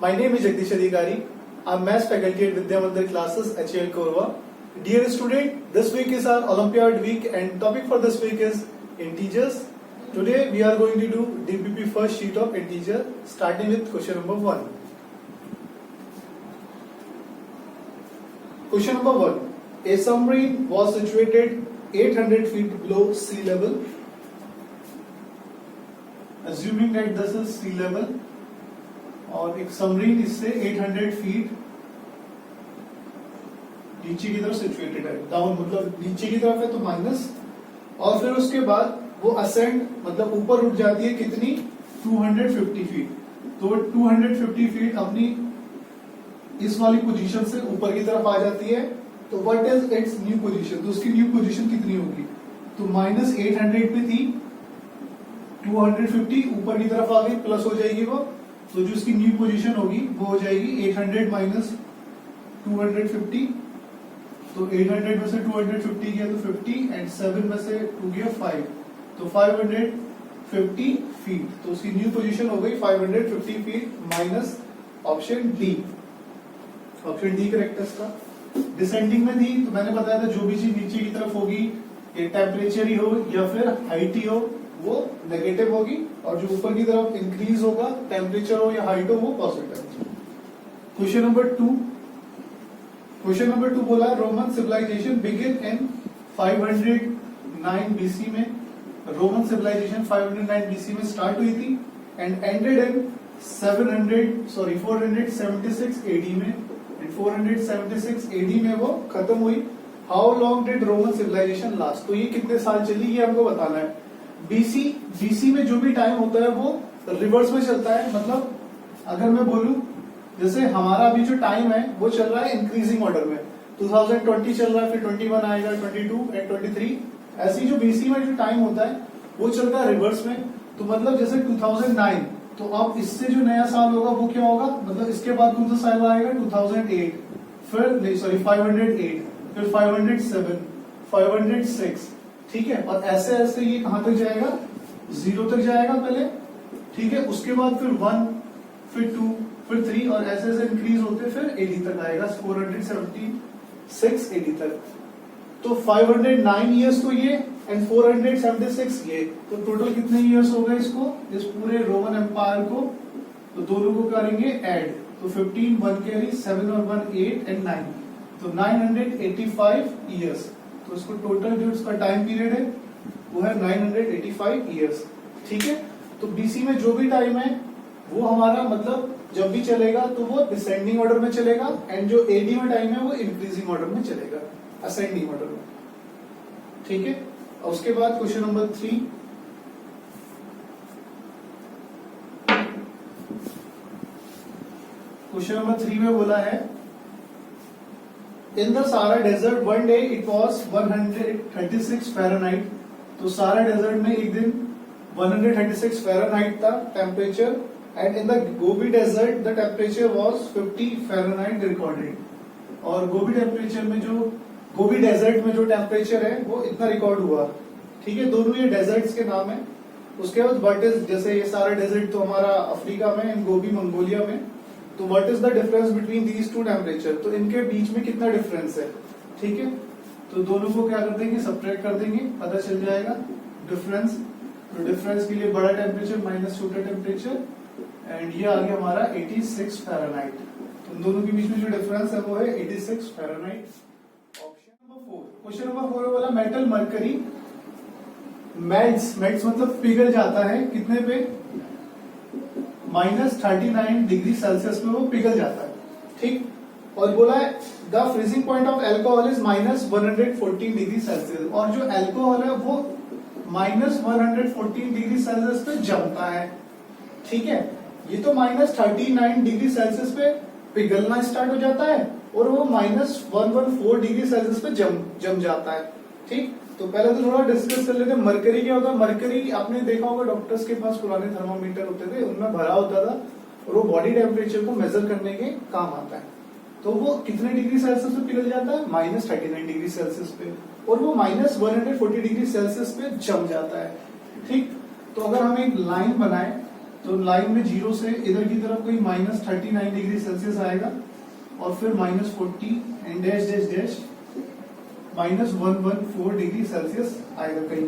My name is Jagdish Adhikari. I'm Maths faculty at Vidya Mandir classes HAL Korwa. Dear student, this week is our Olympiad week and topic for this week is integers. Today we are going to do DPP first sheet of integer starting with question number 1. Question number 1. A submarine was situated 800 feet below sea level. Assuming that this is sea level और एक submarine इससे 800 feet नीचे की तरफ situated है, down मतलब नीचे की तरफ है तो माइनस, और फिर उसके बाद वो असेंड मतलब ऊपर उठ जाती है कितनी 250 फीट। तो 250 फीट अपनी इस वाली पोजीशन से ऊपर की तरफ आ जाती है। तो what is it's new position, तो उसकी न्यू पोजीशन कितनी होगी, तो माइनस 800 पे थी 250 ऊपर की तरफ आ गई, प्लस हो जाएगी वो, तो जो उसकी न्यू पोजीशन होगी वो हो जाएगी 800 माइनस 250। तो 800 में से 250 गया तो 50 एंड 7 में से 2 गया 5, तो 550 फीट। तो उसकी न्यू पोजीशन हो गई 550 feet minus option D. Option D correct है इसका। डिसेंडिंग में थी तो मैंने बताया था जो भी चीज नीचे की तरफ होगी, ये टेम्परेचर ही हो या फिर हाइट ही हो, वो नेगेटिव होगी, और जो ऊपर की तरफ इंक्रीज होगा टेम्परेचर हो या हाइट हो वो positive. Question number 2। Question number 2 बोला Roman civilisation begin in 509 BC में। रोमन सिविलाइजेशन 509 बीसी में स्टार्ट हुई थी एंड एंडेड इन 476 एडी में, एंड 476 एडी में वो खत्म हुई। How long did Roman civilisation last, तो ये कितने साल चली ये हमको बताना है। बीसी में जो भी टाइम होता है वो रिवर्स में चलता है, मतलब अगर मैं बोलूं जैसे हमारा अभी जो टाइम है वो चल रहा है इंक्रीजिंग ऑर्डर में, 2020 चल रहा है, फिर 21 आएगा, 22 एंड 23, ऐसी जो बीसी में जो टाइम होता है वो चलता है रिवर्स में। तो मतलब जैसे 2009, तो अब इससे जो नया साल होगा वो क्या होगा, मतलब इसके बाद कौन सा साल आएगा 2008, फिर नहीं सॉरी 508, फिर 507, 506, ठीक है, और ऐसे ऐसे ये कहां तक जाएगा 0 तक जाएगा पहले, ठीक है, उसके बाद फिर 1, फिर 2, फिर 3, और ऐसे ऐसे इंक्रीज होते फिर 80 तक आएगा, 476 80 तक। तो 509 इयर्स तो ये एंड 476 ये, तो टोटल कितने इयर्स हो गए इसको, इस पूरे रोमन एम्पायर को, तो दोनों को करेंगे ऐड, तो 15 1 कैरी 7 और 1 8 एंड 9, तो 985 इयर्स। तो इसको टोटल जो इसका टाइम पीरियड है वो है 985 इयर्स, ठीक है। तो बीसी में जो भी टाइम है वो हमारा मतलब जब भी चलेगा तो वो डिसेंडिंग ऑर्डर में चलेगा, एंड जो एडी में टाइम है वो इंक्रीजिंग ऑर्डर में चलेगा, असेंडिंग ऑर्डर में, ठीक है। और उसके बाद क्वेश्चन नंबर 3। क्वेश्चन नंबर 3 में बोला है in the Sahara desert one day it was 136 Fahrenheit. तो सारा डेजर्ट में एक दिन 136 फ़ारेनहाइट था temperature, and in the Gobi desert the temperature was 50 Fahrenheit recorded. और गोबी टेम्परेचर में जो गोबी डेजर्ट में जो टेम्परेचर है वो इतना रिकॉर्ड हुआ, ठीक है। दोनों ये डेजर्ट्स के नाम है। उसके बाद व्हाट इज, जैसे ये सारा डेजर्ट तो हमारा अफ्रीका में, एंड गोबी मंगोलिया में, तो what is the difference between these two temperature, तो इनके बीच में कितना डिफरेंस है, ठीक है। तो दोनों को क्या कर देंगे, सब्ट्रैक्ट कर देंगे, पता चल जाएगा डिफरेंस। तो डिफरेंस के लिए बड़ा टेम्परेचर माइनस छोटा टेम्परेचर, एंड ये आ गया हमारा 86 फ़ारेनहाइट। तो दोनों के बीच में जो डिफरेंस है वो है 86 Fahrenheit. Option number 4। Question number 4 वाला मेटल मरकरी मेल्ट्स मतलब पिघल जाता है कितने पे, -39 डिग्री सेल्सियस में वो पिघल जाता है, ठीक। और बोला है the freezing point of alcohol is -114 degree Celsius, और जो एल्कोहल है वो -114 डिग्री सेल्सियस पे जमता है, ठीक है। ये तो -39 डिग्री सेल्सियस पे पिघलना स्टार्ट हो जाता है और वो -114 डिग्री सेल्सियस पे जम जाता है, ठीक। तो पहले तो थोड़ा डिस्कस कर लेते हैं मरकरी क्या होता है। मरकरी आपने देखा होगा डॉक्टर्स के पास पुराने थर्मामीटर होते थे, उनमें भरा होता था और वो बॉडी टेम्परेचर को मेजर करने के काम आता है। तो वो कितने डिग्री सेल्सियस पे पिघल जाता है, -39 डिग्री सेल्सियस पे, और वो -140 डिग्री सेल्सियस पे जम जाता है, ठीक। तो अगर हम एक लाइन बनाए तो लाइन में 0 से इधर की तरफ कोई -39 डिग्री सेल्सियस आएगा और फिर -40 and dash dash dash -114 degree Celsius आएगा कहीं।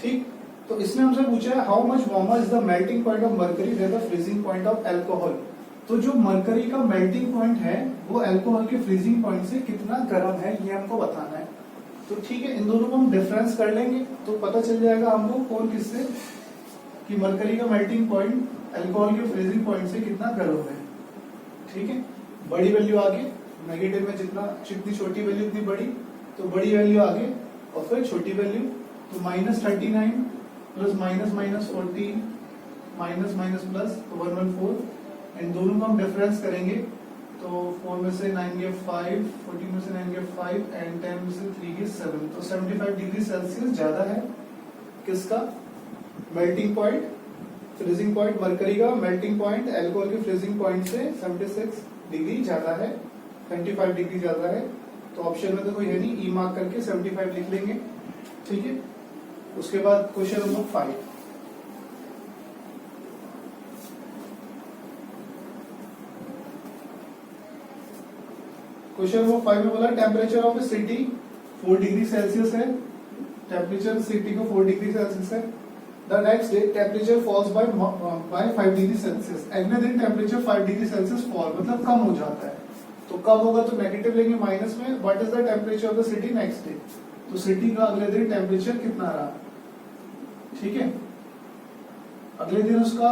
ठीक, तो इसने हमसे पूछा है how much warmer is the melting point of mercury than the freezing point of alcohol. तो जो मरकरी का मेल्टिंग पॉइंट है वो अल्कोहल के फ्रीजिंग पॉइंट से कितना गर्म है ये हमको बताना है। तो ठीक है, इन दोनों को हम डिफरेंस कर लेंगे तो पता चल जाएगा हमको कौन किससे कि मरकरी का मेल्टिंग पॉइंट अल्कोहल के फ्रीजिंग पॉइंट से कितना गर्म है। ठीक है, बड़ी वैल्यू आगे, नेगेटिव में जितनी छोटी वैल्यू उतनी बड़ी, तो बड़ी वैल्यू आगे और फिर छोटी वैल्यू, तो -39 प्लस -40 माइनस माइनस प्लस तो 114 एंड दोनों को हम डिफरेंस करेंगे तो 4 में से 9 गए 5, 14 में से 9 गए 5 एंड 10 में से 3 गए 7, तो 75 डिग्री सेल्सियस ज्यादा है किसका melting point, freezing point mercury का मेल्टिंग पॉइंट अल्कोहल के फ्रीजिंग पॉइंट से 76 डिग्री ज्यादा है, 25 डिग्री ज्यादा है। तो ऑप्शन में तो कोई है नहीं, ई मार्क करके 75 लिख लेंगे। ठीक है, उसके बाद क्वेश्चन नंबर 5। क्वेश्चन नंबर 5 में बोला temperature of a city 4 degree Celsius है, टेम्परेचर सिटी को 4 डिग्री सेल्सियस है। The next day temperature falls by 5 degree Celsius, अगले दिन टेम्परेचर 5 डिग्री सेल्सियस फॉल मतलब कम हो जाता है। तो कम होगा तो नेगेटिव लेंगे माइनस में। What is the temperature of the city next day, तो सिटी का अगले दिन टेम्परेचर कितना रहा। ठीक है, अगले दिन उसका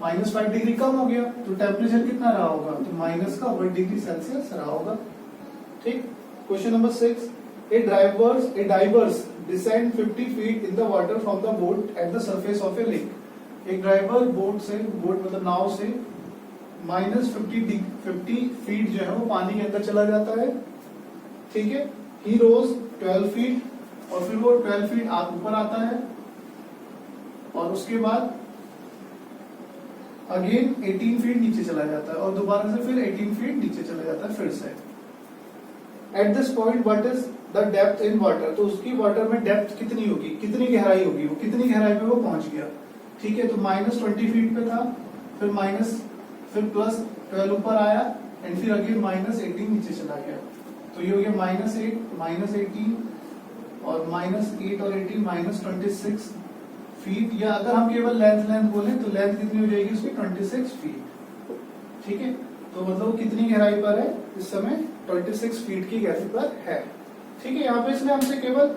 -5 डिग्री कम हो गया तो टेम्परेचर कितना रहा होगा, तो माइनस का 1 डिग्री सेल्सियस रहा होगा। ठीक, question number 6, a diverse descend 50 feet in the water from the boat at the surface of a lake। एक ड्राइवर बोट मतलब नाव से -50 फीट जो है वो पानी के अंदर चला जाता है। ठीक है, ही रोज 12 फीट और फिर वो 12 फीट ऊपर आता है और उसके बाद अगेन 18 फीट नीचे चला जाता है और दोबारा से फिर 18 फीट नीचे चला जाता है फिर से। At this point what is the depth in water, तो उसकी वाटर में डेप्थ कितनी होगी, कितनी गहराई होगी, वो कितनी गहराई पे वो पहुंच गया। ठीक है, तो -20 फीट पे था, फिर +12 ऊपर आया एंड फिर अगेन -18 नीचे चला गया। तो ये हो गया -8 -18 और -8 और 18 -26 फीट, या अगर हम केवल लेंथ बोले तो लेंथ कितनी हो जाएगी उसकी 26 फीट। ठीक है, तो मतलब कितनी गहराई पर है इस समय 26 फीट की गहराई पर है। ठीक है, यहाँ पे इसने हमसे केवल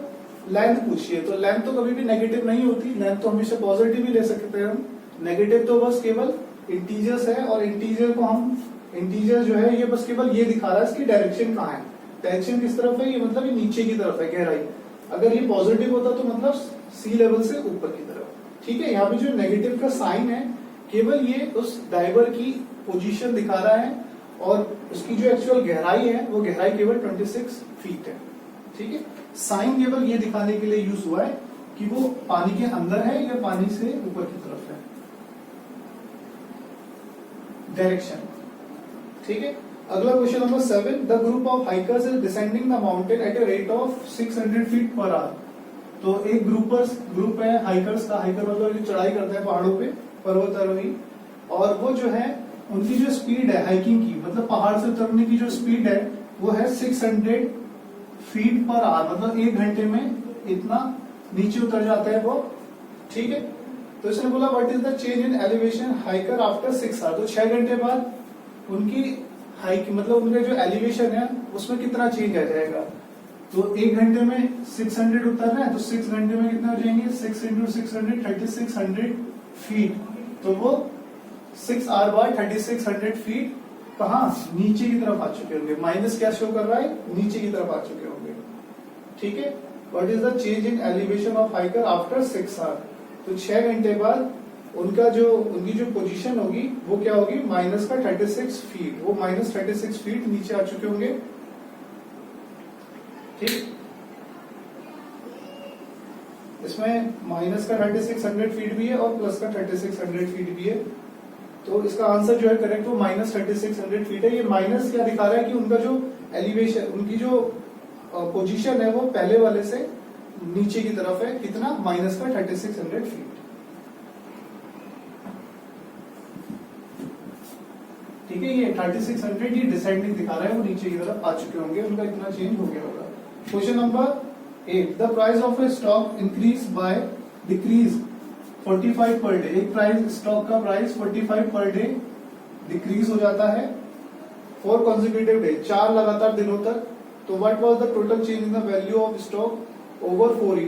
लेंथ पूछी है, तो लेंथ तो कभी भी नेगेटिव नहीं होती, लेंथ तो हमेशा पॉजिटिव ही ले सकते हैं हम। नेगेटिव तो बस केवल इंटीजर्स है और इंटीजर जो है ये बस केवल ये दिखा रहा है इसकी डायरेक्शन कहाँ है, डायरेक्शन किस तरफ है, ये मतलब ये नीचे की तरफ है गहराई। अगर ये पॉजिटिव होता तो मतलब सी लेवल से ऊपर की तरफ। ठीक है, यहाँ पे जो नेगेटिव का साइन है केवल ये उस डाइवर की पोजीशन दिखा रहा है और उसकी जो एक्चुअल गहराई है वो गहराई केवल 26 फीट है। ठीक है, साइन केवल ये दिखाने के लिए यूज हुआ है कि वो पानी के अंदर है या पानी से ऊपर की तरफ है, डायरेक्शन। ठीक है, अगला question number 7, the group of hikers is descending the mountain at a rate of 600 feet per hour. तो एक ग्रुप है हाइकर्स का, हाइकर मतलब जो चढ़ाई करता है पहाड़ों पे, पर्वतारोही, और वो जो है उनकी जो स्पीड है हाइकिंग की मतलब पहाड़ से उतरने की जो स्पीड है वो है 600 फीट पर आवर, मतलब 1 घंटे में इतना नीचे उतर जाता है वो। ठीक है, तो इसने बोला what is the change in elevation hiker after 6 hour, तो 6 घंटे बाद उनकी हाइक मतलब उनका जो एलिवेशन है उसमें कितना चेंज आ जाएगा। तो 1 घंटे में 600 उतरना है तो 6 घंटे में कितने हो जाएंगे, 6 × 600 3600 फीट। तो वो 6 आवर बाद 3600 फीट कहाँ नीचे की तरफ आ चुके होंगे, माइनस क्या शो कर रहा है, नीचे की तरफ आ चुके होंगे। ठीक है, what is the change in elevation of hiker after 6 hour, तो 6 घंटे बाद उनकी जो पोजीशन होगी वो क्या होगी, माइनस का 36 फीट, वो -36 फीट नीचे आ चुके होंगे। ठीक, इसमें माइनस का 3600 फीट भी है और प्लस का 3600 फीट भी है, तो इसका आंसर जो है करेक्ट वो -3600 फीट है। ये माइनस क्या दिखा रहा है कि उनका जो एलिवेशन, उनकी जो पोजीशन है वो पहले वाले से नीचे की तरफ है, कितना, माइनस का 3600 फीट। ठीक है, ये 3600 ये डिसेंडिंग दिखा रहा है, वो नीचे की तरफ आ चुके होंगे, उनका इतना चेंज हो गया होगा। Question number 8, the price of A stock increase by decrease 45 per day. एक प्राइस स्टॉक का प्राइस 45 पर डे डिक्रीज हो जाता है फॉर कंसेक्यूटिव डे, 4 लगातार दिनों तक। तो what was the total change in the value of stock over 4 day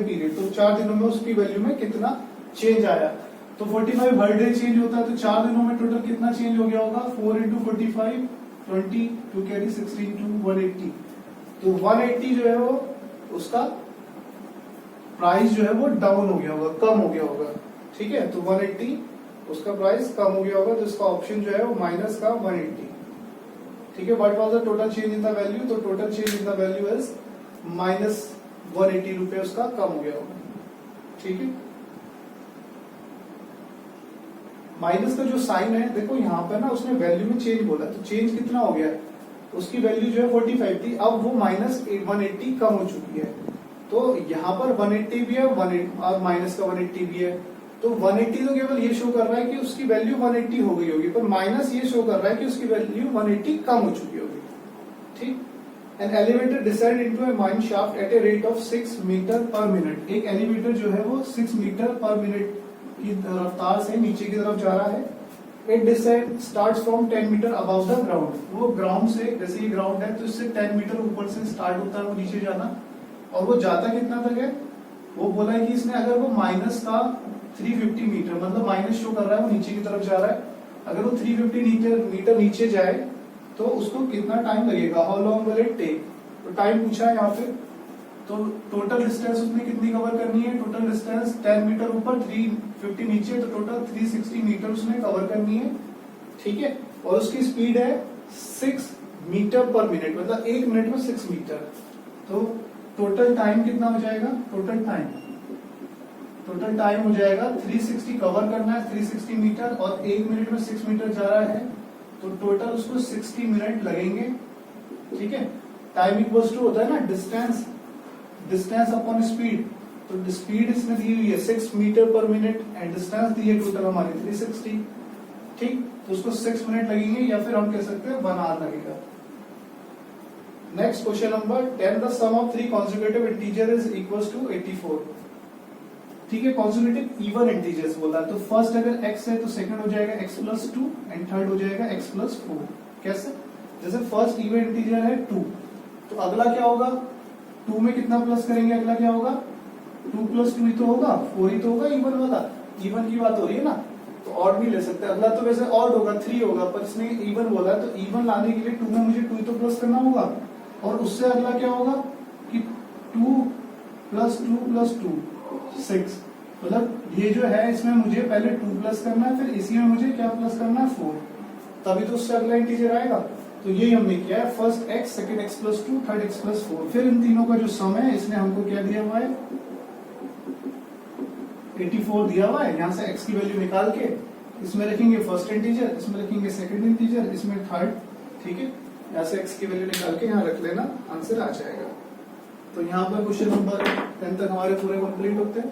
period. तो 4 दिनों में उसकी वैल्यू में कितना चेंज आया। तो 45 हर डे चेंज होता है, तो 4 दिनों में टोटल कितना चेंज हो गया होगा, 4 इंटू 45 20 टू कैरी 16 टू 180। तो 180 जो है वो उसका प्राइस जो है वो डाउन हो गया होगा, कम हो गया होगा। ठीक है, तो 180 उसका प्राइस कम हो गया होगा, तो इसका ऑप्शन जो है वो माइनस का 180। ठीक है, what was the total change in the value. तो total change in the value is minus 180 रुपए उसका कम हो गया होगा। ठीक है, माइनस का जो साइन है देखो यहाँ पर ना, उसने वैल्यू में चेंज बोला, तो चेंज कितना हो गया, उसकी वैल्यू जो है 45 थी, अब वो माइनस 180 कम हो चुकी है। तो यहाँ पर 180 भी है और माइनस का 180 भी है। तो 180 तो केवल ये शो कर रहा है कि उसकी वैल्यू 180 हो गई होगी, पर माइनस ये शो कर रहा है कि उसकी वैल्यू 180 कम हो चुकी होगी। ठीक, an elevator descends into a mine shaft at a rate of 6 metre per minute. एक एलिवेटर जो है वो 6 मीटर पर मिनट की रफ्तार से नीचे की तरफ जा रहा है। It descend starts from 10 metre above the ground. वो ग्राउंड से, जैसे ये ग्राउंड है तो इससे 10 मीटर ऊपर से स्टार्ट होता है वो नीचे जाना, और वो जाता कितना तक है, वो बोला है कि इसने अगर वो माइनस का 350 मीटर, मतलब माइनस शो कर रहा है, वो नीचे की तरफ जा रहा है, अगर वो 350 मीटर नीचे जाए तो उसको कितना टाइम लगेगा, how long will it take. तो टाइम पूछा है यहाँ पे, तो टोटल डिस्टेंस उसने कितनी कवर करनी है, टोटल डिस्टेंस 10 मीटर ऊपर 350 नीचे, तो टोटल 360 मीटर उसने कवर करनी है। ठीक है, और उसकी स्पीड है 6 मीटर पर मिनट, मतलब 1 मिनट में 6 मीटर। तो टोटल टाइम कितना हो जाएगा, टोटल टाइम हो जाएगा 360 कवर करना है, 360 मीटर, और 1 मिनट में 6 मीटर जा रहा है, तो टोटल उसको 60 मिनट लगेंगे। ठीक है, टाइम इक्वल्स टू होता है ना डिस्टेंस अपॉन स्पीड। तो स्पीड इसमें दी हुई है 6 metre per minute and distance दी है टोटल हमारी 360। ठीक, तो उसको 6 मिनट लगेंगे, या फिर हम कह सकते हैं 1 आवर लगेगा। Next question number 10, the sum of 3 conjugative integer is equals to 84। ठीक है, कॉन्जुगेटिव इवन इंटीजर्स बोला, तो फर्स्ट अगर x है तो सेकंड हो जाएगा x प्लस 2 एंड थर्ड हो जाएगा x प्लस 4। कैसे, जैसे फर्स्ट इवन इंटीजर है 2, तो अगला क्या होगा, 2 में कितना प्लस करेंगे, अगला क्या होगा, 2 प्लस 2 ही तो होगा, 4 ही तो होगा इवन वाला, इवन की बात हो रही है ना, तो ऑड भी ले सकते हैं। अगला तो वैसे ऑड होगा, 3 होगा, पर इसने इवन बोला, तो इवन लाने के लिए 2 में मुझे 2 तो प्लस करना होगा, और उससे अगला क्या होगा कि 2 प्लस 2 प्लस 2 6, मतलब ये जो है इसमें मुझे पहले 2 प्लस करना है, फिर इसी में मुझे क्या प्लस करना है 4, तभी तो उससे अगला इंटीजर आएगा। तो यही हमने किया है, first x, second x plus 2, third x plus 4, फिर इन तीनों का जो सम है इसने हमको क्या दिया हुआ है, 84 दिया हुआ है। यहाँ से x की वैल्यू निकाल के इसमें रखेंगे फर्स्ट इंटीजर, इसमें रखेंगे सेकंड इंटीजर, इसमें थर्ड। ठीक है, यहाँ से x की वैल्यू निकाल के यहाँ रख लेना, आंसर आ जाएगा। तो यहाँ पर क्वेश्चन नंबर 10 तक हमारे पूरे कंप्लीट होते हैं।